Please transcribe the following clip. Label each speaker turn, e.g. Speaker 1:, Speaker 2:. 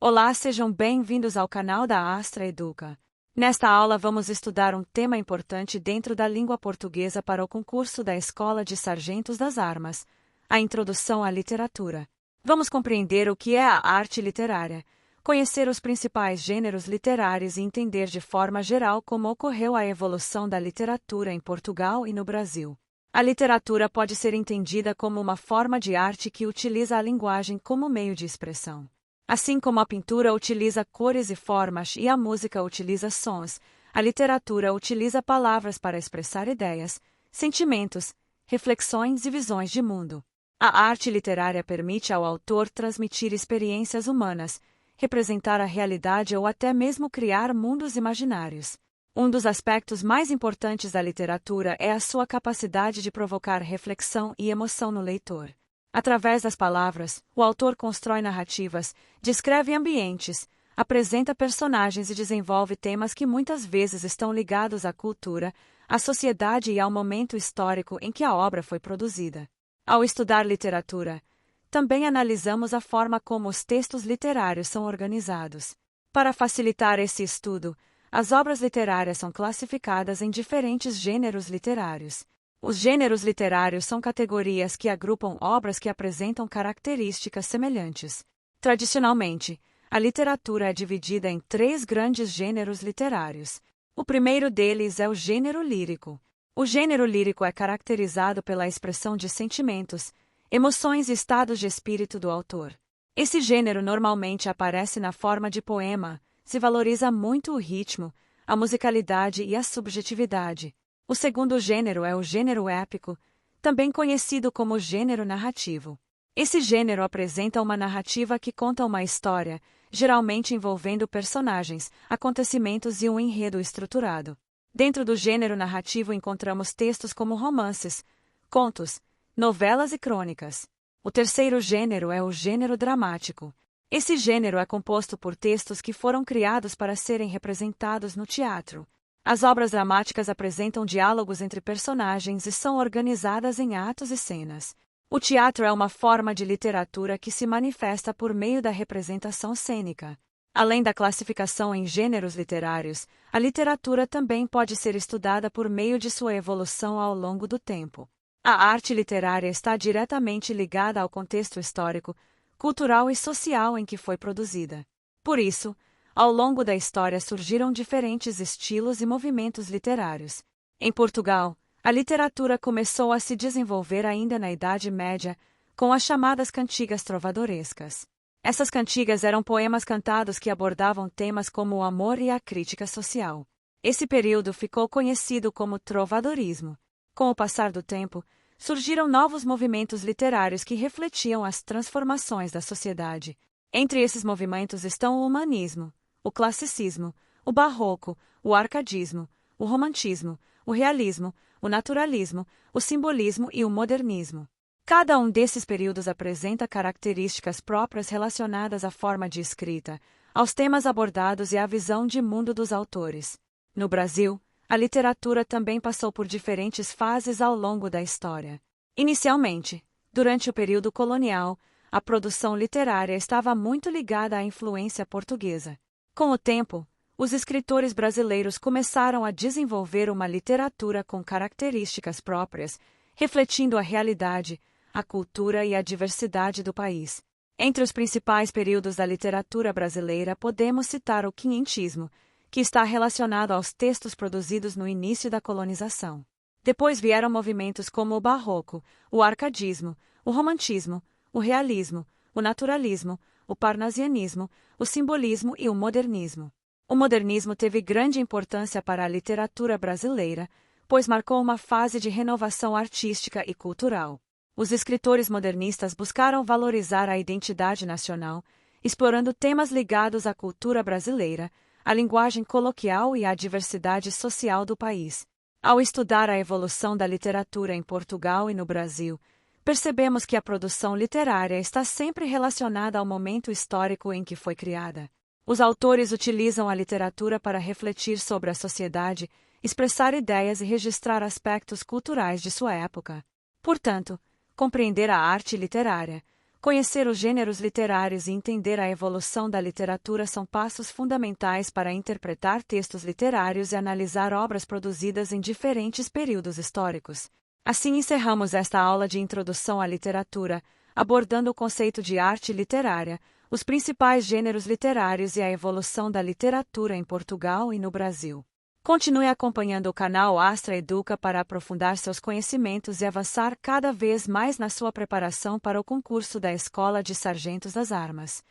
Speaker 1: Olá, sejam bem-vindos ao canal da Astra Educa. Nesta aula vamos estudar um tema importante dentro da língua portuguesa para o concurso da Escola de Sargentos das Armas, a introdução à literatura. Vamos compreender o que é a arte literária, conhecer os principais gêneros literários e entender de forma geral como ocorreu a evolução da literatura em Portugal e no Brasil. A literatura pode ser entendida como uma forma de arte que utiliza a linguagem como meio de expressão. Assim como a pintura utiliza cores e formas e a música utiliza sons, a literatura utiliza palavras para expressar ideias, sentimentos, reflexões e visões de mundo. A arte literária permite ao autor transmitir experiências humanas, representar a realidade ou até mesmo criar mundos imaginários. Um dos aspectos mais importantes da literatura é a sua capacidade de provocar reflexão e emoção no leitor. Através das palavras, o autor constrói narrativas, descreve ambientes, apresenta personagens e desenvolve temas que muitas vezes estão ligados à cultura, à sociedade e ao momento histórico em que a obra foi produzida. Ao estudar literatura, também analisamos a forma como os textos literários são organizados. Para facilitar esse estudo, as obras literárias são classificadas em diferentes gêneros literários. Os gêneros literários são categorias que agrupam obras que apresentam características semelhantes. Tradicionalmente, a literatura é dividida em 3 grandes gêneros literários. O primeiro deles é o gênero lírico. O gênero lírico é caracterizado pela expressão de sentimentos, emoções e estados de espírito do autor. Esse gênero normalmente aparece na forma de poema, se valoriza muito o ritmo, a musicalidade e a subjetividade. O segundo gênero é o gênero épico, também conhecido como gênero narrativo. Esse gênero apresenta uma narrativa que conta uma história, geralmente envolvendo personagens, acontecimentos e um enredo estruturado. Dentro do gênero narrativo encontramos textos como romances, contos, novelas e crônicas. O terceiro gênero é o gênero dramático. Esse gênero é composto por textos que foram criados para serem representados no teatro. As obras dramáticas apresentam diálogos entre personagens e são organizadas em atos e cenas. O teatro é uma forma de literatura que se manifesta por meio da representação cênica. Além da classificação em gêneros literários, a literatura também pode ser estudada por meio de sua evolução ao longo do tempo. A arte literária está diretamente ligada ao contexto histórico, cultural e social em que foi produzida. Por isso, ao longo da história surgiram diferentes estilos e movimentos literários. Em Portugal, a literatura começou a se desenvolver ainda na Idade Média, com as chamadas cantigas trovadorescas. Essas cantigas eram poemas cantados que abordavam temas como o amor e a crítica social. Esse período ficou conhecido como trovadorismo. Com o passar do tempo, surgiram novos movimentos literários que refletiam as transformações da sociedade. Entre esses movimentos estão o humanismo, o classicismo, o barroco, o arcadismo, o romantismo, o realismo, o naturalismo, o simbolismo e o modernismo. Cada um desses períodos apresenta características próprias relacionadas à forma de escrita, aos temas abordados e à visão de mundo dos autores. No Brasil, a literatura também passou por diferentes fases ao longo da história. Inicialmente, durante o período colonial, a produção literária estava muito ligada à influência portuguesa. Com o tempo, os escritores brasileiros começaram a desenvolver uma literatura com características próprias, refletindo a realidade, a cultura e a diversidade do país. Entre os principais períodos da literatura brasileira podemos citar o quinhentismo, que está relacionado aos textos produzidos no início da colonização. Depois vieram movimentos como o barroco, o arcadismo, o romantismo, o realismo, o naturalismo, o parnasianismo, o simbolismo e o modernismo. O modernismo teve grande importância para a literatura brasileira, pois marcou uma fase de renovação artística e cultural. Os escritores modernistas buscaram valorizar a identidade nacional, explorando temas ligados à cultura brasileira, à linguagem coloquial e à diversidade social do país. Ao estudar a evolução da literatura em Portugal e no Brasil, percebemos que a produção literária está sempre relacionada ao momento histórico em que foi criada. Os autores utilizam a literatura para refletir sobre a sociedade, expressar ideias e registrar aspectos culturais de sua época. Portanto, compreender a arte literária, Conhecer os gêneros literários e entender a evolução da literatura são passos fundamentais para interpretar textos literários e analisar obras produzidas em diferentes períodos históricos. Assim encerramos esta aula de introdução à literatura, abordando o conceito de arte literária, os principais gêneros literários e a evolução da literatura em Portugal e no Brasil. Continue acompanhando o canal Astra Educa para aprofundar seus conhecimentos e avançar cada vez mais na sua preparação para o concurso da Escola de Sargentos das Armas.